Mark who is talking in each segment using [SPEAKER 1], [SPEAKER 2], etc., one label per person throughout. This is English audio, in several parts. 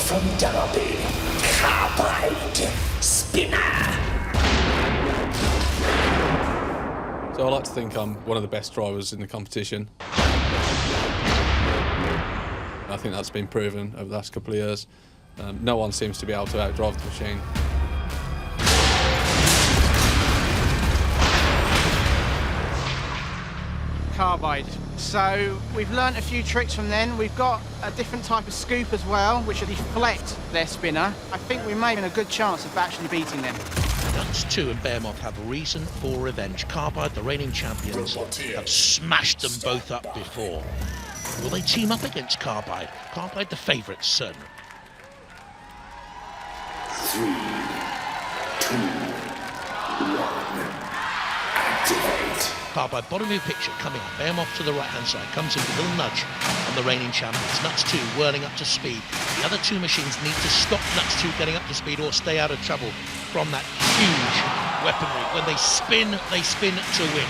[SPEAKER 1] from Derby, Carbide Spinner.
[SPEAKER 2] So I like to think I'm one of the best drivers in the competition. I think that's been proven over the last couple of years. No one seems to be able to outdrive the machine.
[SPEAKER 3] Carbide. So we've learnt a few tricks from them. We've got a different type of scoop as well, which will deflect their spinner. I think we may have a good chance of actually beating them.
[SPEAKER 4] Nuts 2 and Behemoth have reason for revenge. Carbide, the reigning champions, have smashed them both up before. Will they team up against Carbide? Carbide the favourites, certainly.
[SPEAKER 1] 3, 2, 1, activate.
[SPEAKER 4] Carbide, bottom of your picture, coming up. Behemoth to the right-hand side, comes in with a little nudge on the reigning champions. Nuts 2 whirling up to speed. The other two machines need to stop Nuts 2 getting up to speed or stay out of trouble from that huge weaponry. When they spin to win.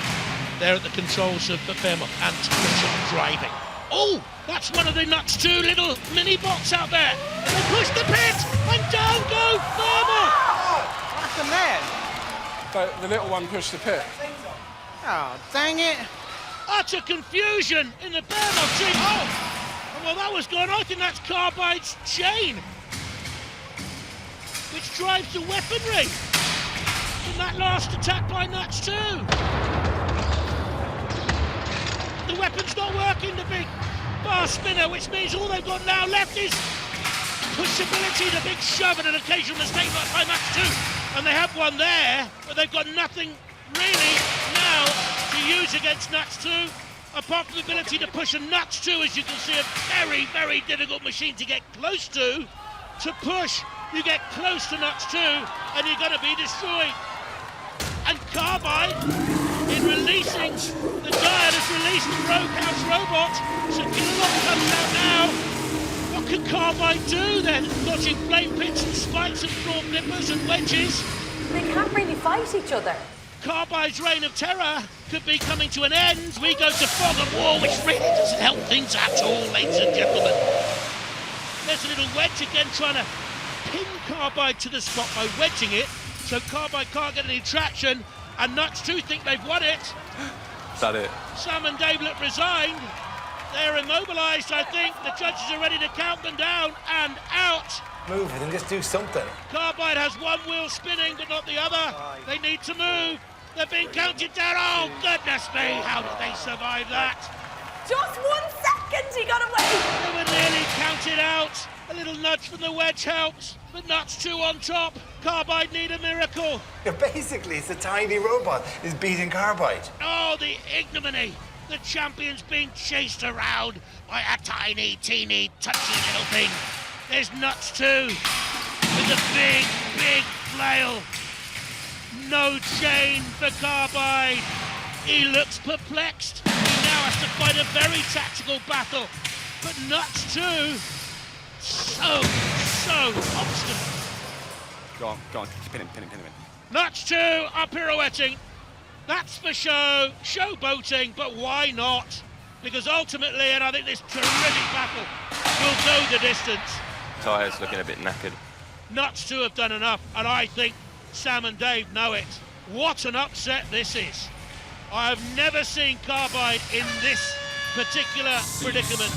[SPEAKER 4] They're at the controls of Behemoth and Richard driving. Oh, that's one of the Nuts 2 little mini-bots out there. And they push the pit, and down go Behemoth.
[SPEAKER 3] What happened there?
[SPEAKER 5] The little one pushed the pit.
[SPEAKER 3] Oh, dang it.
[SPEAKER 4] Utter confusion in the Behemoth team. Oh, well, that was gone. I think that's Carbide's chain, which drives the weaponry in that last attack by Nuts 2. The weapon's not working, the big bar spinner, which means all they've got now left is pushability, the big shove, and an occasional mistake by Nuts 2. And they have one there, but they've got nothing really now to use against Nuts 2, apart from the ability to push. A Nuts 2, as you can see, a very, very difficult machine to get close to. To push, you get close to Nuts 2, and you're going to be destroyed. And Carbide, in releasing the Dial, has released the Roadhouse robot, so Killalot comes out now. What can Carbide do then? Dodging flame pits and spikes and claw nippers and wedges.
[SPEAKER 6] They can't really fight each other.
[SPEAKER 4] Carbide's reign of terror could be coming to an end. We go to fog of war, which really doesn't help things at all, ladies and gentlemen. There's a little wedge again, trying to pin Carbide to the spot by wedging it, so Carbide can't get any traction, and Nuts 2 think they've won it.
[SPEAKER 2] Is that it?
[SPEAKER 4] Sam and Dave look resigned. They're immobilised, I think. The judges are ready to count them down and out.
[SPEAKER 7] Move it and just do something.
[SPEAKER 4] Carbide has one wheel spinning, but not the other. They need to move. They're being counted down. Oh, goodness me, how did they survive that?
[SPEAKER 6] Just 1 second, he got away.
[SPEAKER 4] They were nearly counted out. A little nudge from the wedge helps, but Nuts 2 on top. Carbide need a miracle.
[SPEAKER 7] Yeah, basically, it's a tiny robot is beating Carbide.
[SPEAKER 4] Oh, the ignominy. The champion's being chased around by a tiny, teeny, touchy little thing. There's Nuts 2 with a big, big flail. No chain for Carbide. He looks perplexed. He now has to fight a very tactical battle. But Nuts 2, so obstinate.
[SPEAKER 5] Go on, pin him in.
[SPEAKER 4] Nuts 2 are pirouetting. That's for show, showboating, but why not? Because ultimately, and I think this terrific battle will go the distance.
[SPEAKER 8] Tyres looking a bit knackered.
[SPEAKER 4] Nuts 2 have done enough, and I think Sam and Dave know it. What an upset this is. I have never seen Carbide in this particular predicament.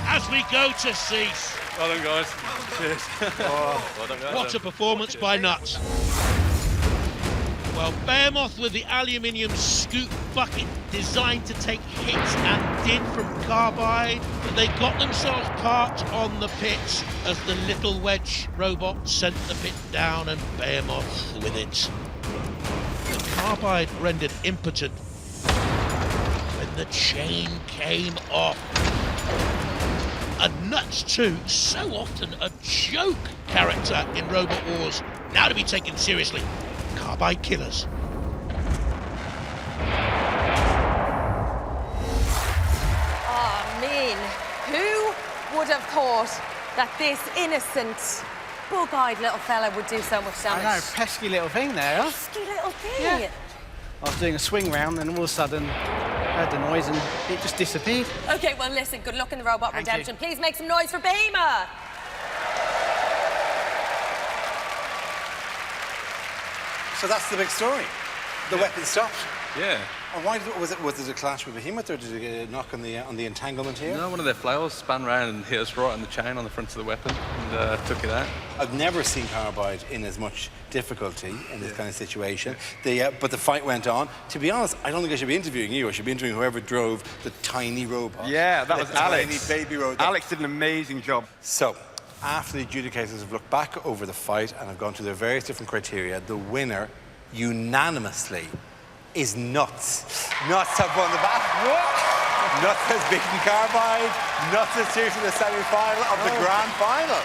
[SPEAKER 4] As we go to cease.
[SPEAKER 5] Well done, guys. Cheers.
[SPEAKER 8] Well done, guys.
[SPEAKER 4] What a performance by Nuts. Well, Behemoth with the aluminium scoop bucket designed to take hits and did from Carbide, but they got themselves parked on the pit as the little wedge robot sent the pit down and Behemoth with it. The Carbide rendered impotent when the chain came off. And Nuts 2, so often a joke character in Robot Wars, now to be taken seriously. Carbide killers.
[SPEAKER 6] Oh, mean. Who would have thought that this innocent, bug-eyed little fella would do so much damage?
[SPEAKER 3] I know, pesky little thing there.
[SPEAKER 6] Pesky little thing.
[SPEAKER 3] Yeah. I was doing a swing round and all of a sudden heard the noise and it just disappeared.
[SPEAKER 6] Okay, well listen, good luck in the Robot
[SPEAKER 3] Thank
[SPEAKER 6] Redemption.
[SPEAKER 3] you.
[SPEAKER 6] Please make some noise for Behemoth.
[SPEAKER 7] So that's the big story. The weapon stopped.
[SPEAKER 2] Yeah.
[SPEAKER 7] And why was it a clash with Behemoth, or did it get a knock on the entanglement here?
[SPEAKER 2] No, one of their flails span round and hit us right on the chain on the front of the weapon and took it out.
[SPEAKER 7] I've never seen Carbide in as much difficulty in this kind of situation. But the fight went on. To be honest, I don't think I should be interviewing you. I should be interviewing whoever drove the tiny robot.
[SPEAKER 9] Yeah, that was Alex.
[SPEAKER 7] Tiny baby robot.
[SPEAKER 9] Alex did an amazing job.
[SPEAKER 7] So, after the adjudicators have looked back over the fight and have gone through their various different criteria, the winner unanimously is Nuts. Nuts have won the battle. Nuts has beaten Carbide. Nuts is through to the semi-final of the grand final.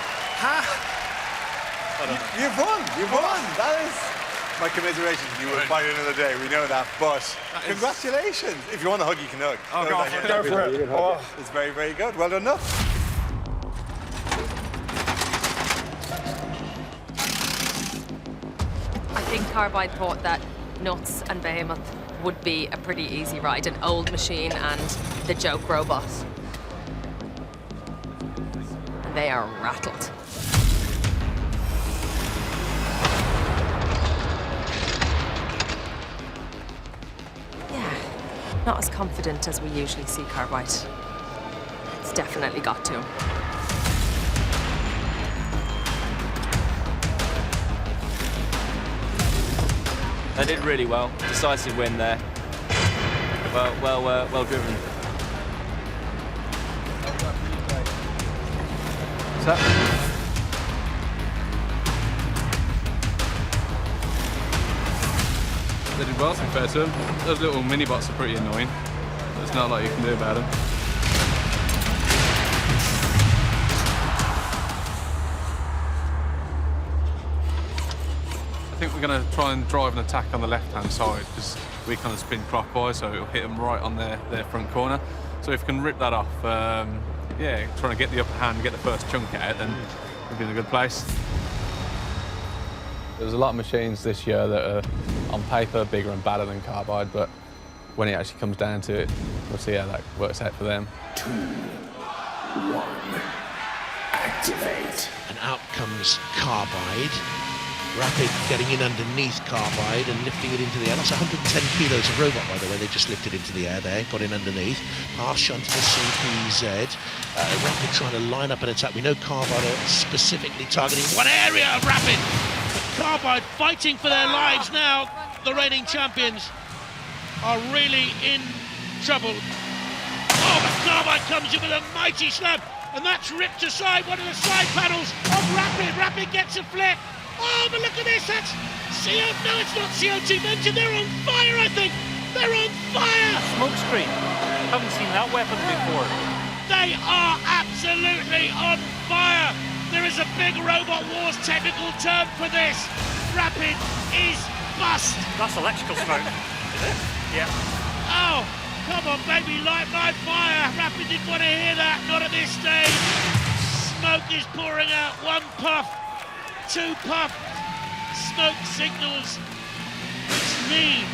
[SPEAKER 7] You've won. You've won. That is my commiseration. You will fight another day. We know that. But congratulations. If you want a hug, you can hug.
[SPEAKER 9] Oh, go for it. Oh.
[SPEAKER 7] It's very, very good. Well done, Nuts.
[SPEAKER 6] I think Carbide thought that Nuts and Behemoth would be a pretty easy ride, an old machine and the joke robot. And they are rattled. Yeah, not as confident as we usually see Carbide. It's definitely got to him.
[SPEAKER 8] They did really well. Decisive win there. Well driven.
[SPEAKER 2] What's that? They did well, to be fair to them. Those little mini-bots are pretty annoying. There's not a lot you can do about them. I think we're going to try and drive an attack on the left-hand side because we kind of spin clockwise, so it'll hit them right on their front corner. So if we can rip that off, yeah, trying to get the upper hand, get the first chunk out, then we'll be in a good place. There's a lot of machines this year that are, on paper, bigger and badder than Carbide, but when it actually comes down to it, we'll see how that works out for them.
[SPEAKER 1] 2, 1, activate.
[SPEAKER 4] And out comes Carbide. Rapid getting in underneath Carbide and lifting it into the air. That's 110 kilos of robot, by the way. They just lifted into the air there, got in underneath. Pass shunt to the CPZ. Rapid trying to line up an attack. We know Carbide are specifically targeting one area of Rapid. But Carbide fighting for their lives now. The reigning champions are really in trouble. Oh, but Carbide comes in with a mighty slam. And that's ripped aside one of the side panels of Rapid. Rapid gets a flip. Oh, but look at this, that's CO, no, it's not CO2 mentioned, they're on fire, I think. They're on fire.
[SPEAKER 10] Smoke screen. Haven't seen that weapon before.
[SPEAKER 4] They are absolutely on fire. There is a big Robot Wars technical term for this. Rapid is bust.
[SPEAKER 10] That's electrical smoke, is it? Yeah.
[SPEAKER 4] Oh, come on, baby, light my fire. Rapid didn't want to hear that, not at this stage. Smoke is pouring out, one puff. 2 puff, smoke signals, which mean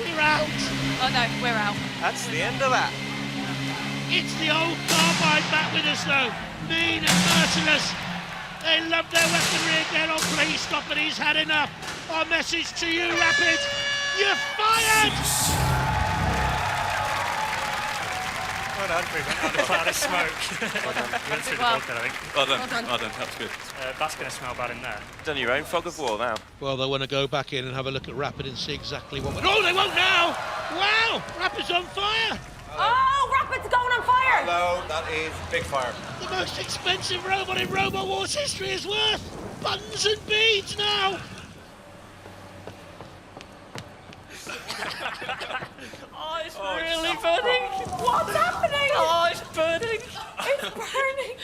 [SPEAKER 4] we're out.
[SPEAKER 6] Oh no, we're out.
[SPEAKER 9] That's the end of that.
[SPEAKER 4] It's the old Carbide back with us though, mean and merciless. They love their weaponry again. Oh, please stop it, he's had enough. Our message to you, Rapid, you're fired!
[SPEAKER 10] Well done, we went on a cloud of smoke. Well done. You went through the bulkhead, I think.
[SPEAKER 2] Well done, that's good.
[SPEAKER 10] That's going to smell bad in there.
[SPEAKER 8] Done your own fog of war now.
[SPEAKER 4] Well, they want to go back in and have a look at Rapid and see exactly what... Oh, they won't now! Wow, Rapid's on fire!
[SPEAKER 6] Oh, Rapid's going on fire!
[SPEAKER 7] Hello, that is big fire.
[SPEAKER 4] The most expensive robot in Robot Wars history is worth buttons and beads now!
[SPEAKER 10] Oh, it's really burning.
[SPEAKER 6] What's happening?
[SPEAKER 10] Oh, it's burning.
[SPEAKER 6] It's burning.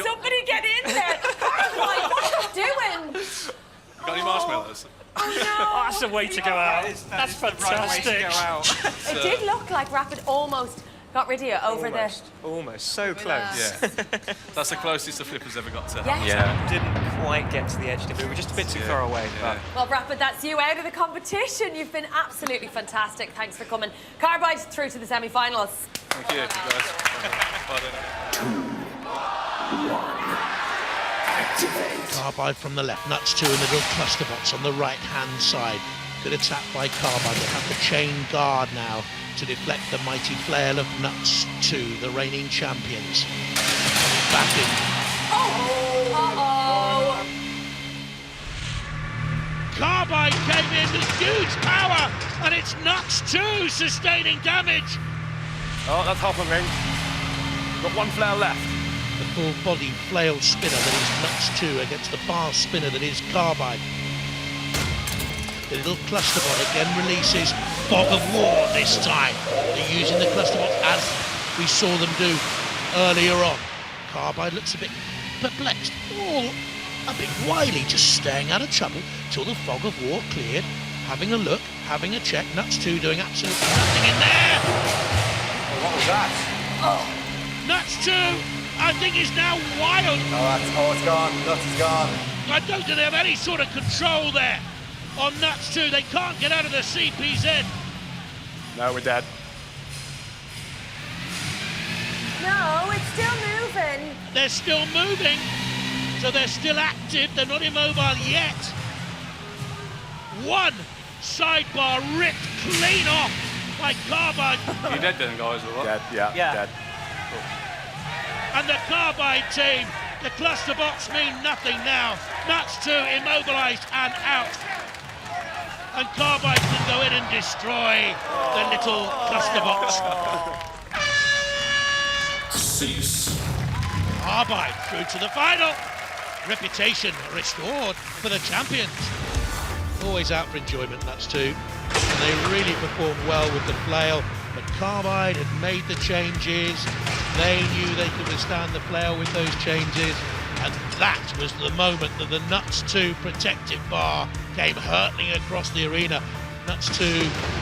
[SPEAKER 6] Somebody get in there. Carbide, what are you doing?
[SPEAKER 2] Got any marshmallows?
[SPEAKER 6] Oh no.
[SPEAKER 10] Oh, that's the way to go out. That's fantastic.
[SPEAKER 9] The right way to go out.
[SPEAKER 6] It did look like Rapid almost got rid of you over
[SPEAKER 9] Almost. So close.
[SPEAKER 2] Yeah. That's the closest the flipper's ever got to.
[SPEAKER 6] Yeah.
[SPEAKER 8] Yeah.
[SPEAKER 9] Didn't quite get to the edge, did we? We were just a bit too far away.
[SPEAKER 2] Yeah.
[SPEAKER 6] Well, Rapid, that's you out of the competition. You've been absolutely fantastic. Thanks for coming. Carbide through to the semi-finals.
[SPEAKER 2] Thank you, guys. Well done.
[SPEAKER 1] 2, 1, Activate.
[SPEAKER 4] Carbide from the left, Nuts 2 in the little cluster box on the right-hand side. Good attack by Carbide. They have the chain guard now to deflect the mighty flail of Nuts 2, the reigning champions. Coming back in.
[SPEAKER 6] Uh-oh.
[SPEAKER 4] Carbide came in with huge power, and it's Nuts 2 sustaining damage.
[SPEAKER 5] Oh, that's half a ring. Got one flare left.
[SPEAKER 4] The full-body flail spinner that is Nuts 2 against the bar spinner that is Carbide. The little cluster bot again releases Fog of War this time. They're using the cluster bot as we saw them do earlier on. Carbide looks a bit perplexed, or a bit wily, just staying out of trouble till the Fog of War cleared. Having a look, having a check. Nuts 2 doing absolutely nothing in there.
[SPEAKER 5] What was that?
[SPEAKER 4] Nuts 2, I think, is now wild.
[SPEAKER 7] Oh, it's gone. Nuts is gone.
[SPEAKER 4] I don't think they have any sort of control there on Nuts 2. They can't get out of the CPZ.
[SPEAKER 5] No, we're dead.
[SPEAKER 6] No, it's still moving.
[SPEAKER 4] They're still moving, so they're still active. They're not immobile yet. One sidebar ripped clean off by Carbide.
[SPEAKER 2] You dead then, guys, or what?
[SPEAKER 5] Dead, yeah. Dead.
[SPEAKER 4] And the Carbide team, the cluster box mean nothing now. Nuts 2 immobilized and out. And Carbide can go in and destroy the little cluster box.
[SPEAKER 1] Cease.
[SPEAKER 4] Carbide through to the final. Reputation restored for the champions. Always out for enjoyment, Nuts 2. And they really performed well with the flail. But Carbide had made the changes. They knew they could withstand the flail with those changes. And that was the moment that the Nuts 2 protective bar came hurtling across the arena. Nuts 2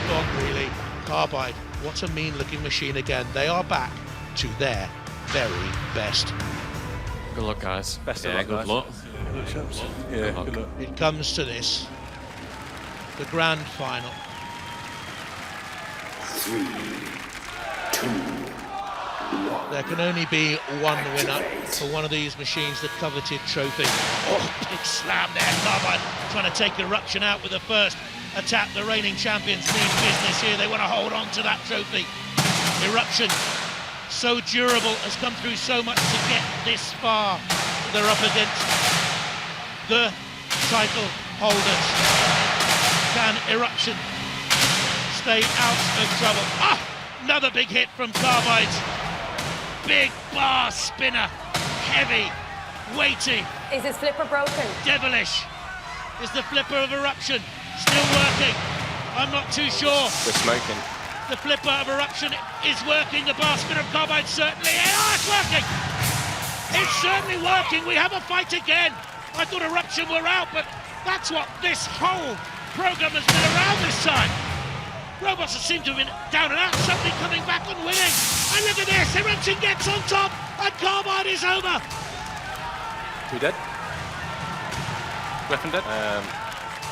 [SPEAKER 4] gone really. Carbide, what a mean-looking machine again. They are back to their very best.
[SPEAKER 8] Good luck, guys.
[SPEAKER 5] Best of
[SPEAKER 8] Yeah,
[SPEAKER 5] luck,
[SPEAKER 8] good
[SPEAKER 5] guys.
[SPEAKER 8] luck.
[SPEAKER 5] Yeah,
[SPEAKER 8] luck.
[SPEAKER 5] good luck.
[SPEAKER 4] It comes to this, the grand final.
[SPEAKER 1] 3, 2, 1.
[SPEAKER 4] There can only be one winner for one of these machines, the coveted trophy. Oh, big slam there, Carbide trying to take Eruption out with the first attack. The reigning champions mean business here. They want to hold on to that trophy. Eruption, so durable, has come through so much to get this far. They're up against the title holders. Can Eruption stay out of trouble? Ah, another big hit from Carbide's big bar spinner. Heavy, weighty.
[SPEAKER 6] Is his flipper broken?
[SPEAKER 4] Devilish. Is the flipper of Eruption still working? I'm not too sure.
[SPEAKER 5] We're smoking.
[SPEAKER 4] The flipper of Eruption is working. The bar spinner of Carbide certainly. Oh, it's working! It's certainly working. We have a fight again. I thought Eruption were out, but that's what this whole program has been around this time. Robots seem to have been down and out, suddenly coming back and winning. And look at this, Eruption gets on top, and Carbide is over.
[SPEAKER 5] Who dead?
[SPEAKER 2] Weapon dead?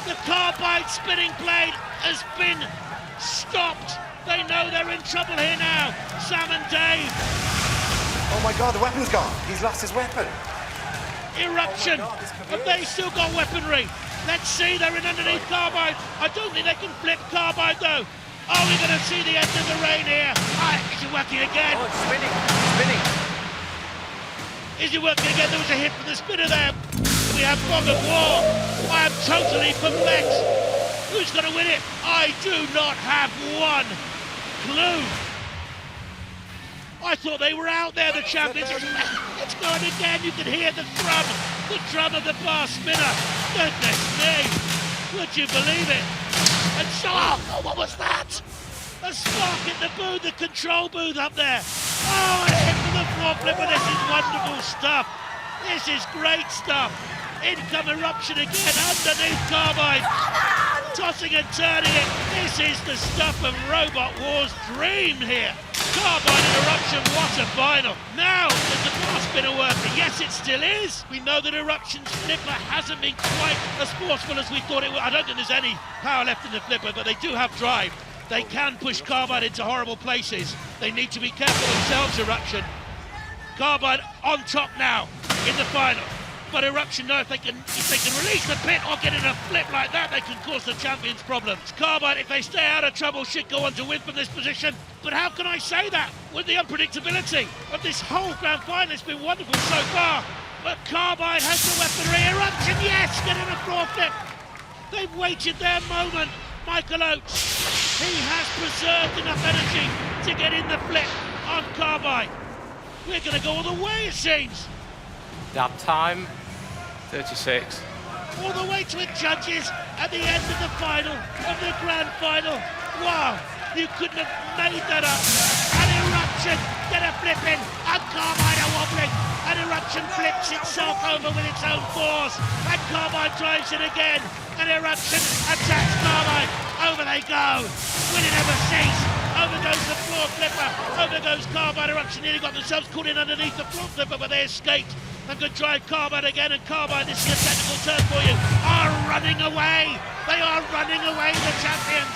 [SPEAKER 4] The Carbide spinning blade has been stopped. They know they're in trouble here now. Sam and Dave.
[SPEAKER 7] Oh my God, the weapon's gone. He's lost his weapon.
[SPEAKER 4] Eruption. Have they still got weaponry? Let's see, they're in underneath Carbide. I don't think they can flip Carbide though. Are we going to see the end of the rain here? Is it working again?
[SPEAKER 9] Oh, it's spinning, spinning.
[SPEAKER 4] Is it working again? There was a hit from the spinner there. We have Fog of War. I am totally perplexed. Who's going to win it? I do not have one clue. I thought they were out there, the champions. It's going again. You can hear the drum of the bar spinner. Goodness me. Would you believe it? And so, oh, what was that? A spark in the booth, the control booth up there. Oh, a hit from the floor flipper. This is wonderful stuff. This is great stuff. In come Eruption again, underneath Carbide. Tossing and turning it. This is the stuff of Robot War's dream here. Carbide and Eruption, what a final. Now, is the bar spinner working? Yes, it still is. We know that Eruption's flipper hasn't been quite as forceful as we thought it would. I don't think there's any power left in the flipper, but they do have drive. They can push Carbide into horrible places. They need to be careful themselves, Eruption. Carbide on top now in the final. But Eruption know if they can release the pit or get in a flip like that, they can cause the champions problems. Carbide, if they stay out of trouble, should go on to win from this position. But how can I say that with the unpredictability of this whole grand final? It's been wonderful so far. But Carbide has the weaponry. Eruption, yes, getting a floor flip. They've waited their moment. Michael Oates, he has preserved enough energy to get in the flip on Carbide. We're going to go all the way, it seems.
[SPEAKER 9] Lap time, 36.
[SPEAKER 4] All the way to the judges at the end of the final, of the grand final. Wow, you couldn't have made that up. An Eruption, get a flip in, and Carbide are wobbling. An Eruption flips itself over with its own force, and Carbide drives it again. An Eruption attacks Carbide. Over they go. Will it ever cease? Over goes the floor flipper. Over goes Carbide. Eruption nearly got themselves caught in underneath the floor flipper, but they escaped. And could drive Carbide again, and Carbide, this is a technical turn for you, are running away. They are running away, the champions.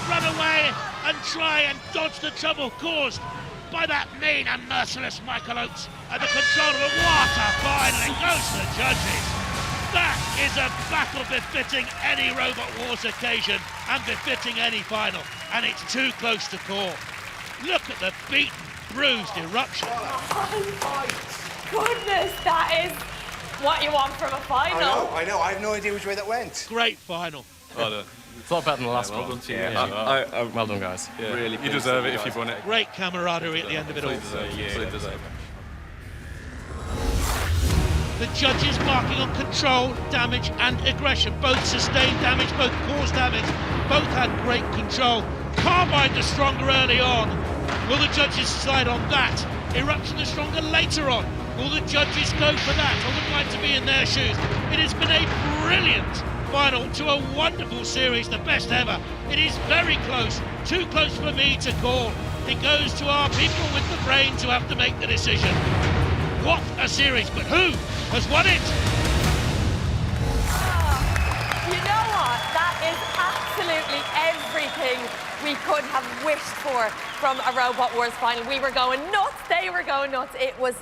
[SPEAKER 4] Run away and try and dodge the trouble caused by that mean and merciless Michael Oates at the control of the water. Finally goes to the judges. That is a battle befitting any Robot Wars occasion and befitting any final. And it's too close to call. Look at the beaten, bruised Eruption.
[SPEAKER 6] Goodness, that is what you want from a final.
[SPEAKER 7] I know. I have no idea which way that went.
[SPEAKER 4] Great final.
[SPEAKER 2] Well done.
[SPEAKER 9] It's a lot better than the last
[SPEAKER 2] well
[SPEAKER 9] one.
[SPEAKER 2] done to you.
[SPEAKER 9] Well done, guys.
[SPEAKER 2] Yeah.
[SPEAKER 8] Really
[SPEAKER 2] You deserve it if you've won it.
[SPEAKER 4] Great camaraderie at the end of it all.
[SPEAKER 2] Fully deserve it.
[SPEAKER 4] The judges marking on control, damage and aggression. Both sustained damage, both caused damage. Both had great control. Carbide the stronger early on. Will the judges decide on that? Eruption the stronger later on. Will the judges go for that? I wouldn't like to be in their shoes. It has been a brilliant final to a wonderful series, the best ever. It is very close, too close for me to call. It goes to our people with the brains who have to make the decision. What a series, but who has won it?
[SPEAKER 6] You know what? That is absolutely everything we could have wished for from a Robot Wars final. We were going nuts, they were going nuts. It was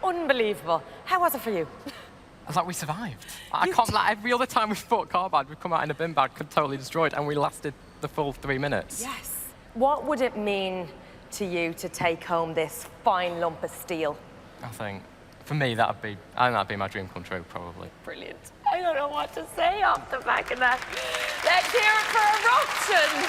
[SPEAKER 6] unbelievable. How was it for you?
[SPEAKER 9] I was like, we survived. I can't, like, every other time we fought Carbide, we've come out in a bin bag, totally destroyed, and we lasted the full 3 minutes.
[SPEAKER 6] Yes. What would it mean to you to take home this fine lump of steel?
[SPEAKER 9] I think, for me, that'd be my dream come true, probably.
[SPEAKER 6] Brilliant. I don't know what to say off the back of that. Let's hear it for Eruption.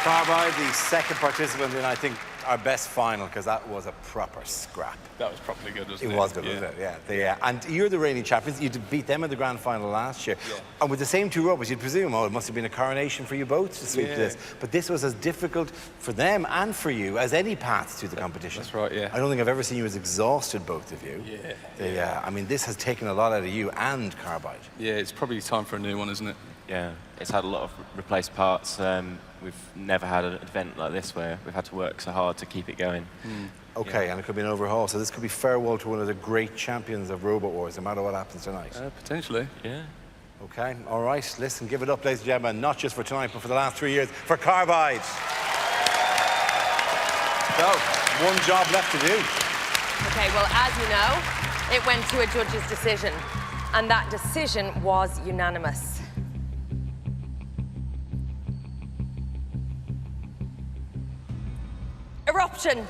[SPEAKER 7] Carbide, the second participant in, I think, our best final, because that was a proper scrap.
[SPEAKER 2] That was properly good, wasn't it?
[SPEAKER 7] It was good, wasn't it? Yeah. And you're the reigning champions. You beat them in the grand final last year. Yeah. And with the same two robots, you'd presume, it must have been a coronation for you both to sweep this. But this was as difficult for them and for you as any path to the competition.
[SPEAKER 2] That's right, yeah.
[SPEAKER 7] I don't think I've ever seen you as exhausted, both of you.
[SPEAKER 2] Yeah.
[SPEAKER 7] I mean, this has taken a lot out of you and Carbide.
[SPEAKER 2] Yeah, it's probably time for a new one, isn't it?
[SPEAKER 8] Yeah, it's had a lot of replaced parts. We've never had an event like this where we've had to work so hard to keep it going.
[SPEAKER 7] Okay, and it could be an overhaul. So this could be farewell to one of the great champions of Robot Wars, no matter what happens tonight.
[SPEAKER 2] Potentially.
[SPEAKER 8] Yeah.
[SPEAKER 7] Okay, all right. Listen, give it up, ladies and gentlemen, not just for tonight, but for the last 3 years, for Carbide. So, one job left to do.
[SPEAKER 6] Okay, well, as you know, it went to a judge's decision, and that decision was unanimous. Eruption.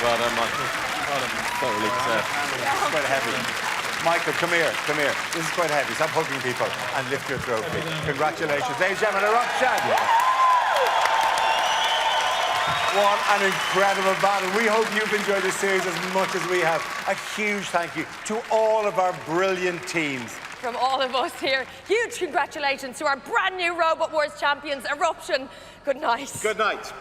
[SPEAKER 8] Well done, Michael. Well done. Totally deserved.
[SPEAKER 7] It's quite heavy. Michael, come here. This is quite heavy. Stop hugging people and lift your trophy. Congratulations. Ladies and gentlemen, Eruption. What an incredible battle. We hope you've enjoyed this series as much as we have. A huge thank you to all of our brilliant teams.
[SPEAKER 6] From all of us here, huge congratulations to our brand new Robot Wars champions, Eruption. Good night.
[SPEAKER 7] Good night.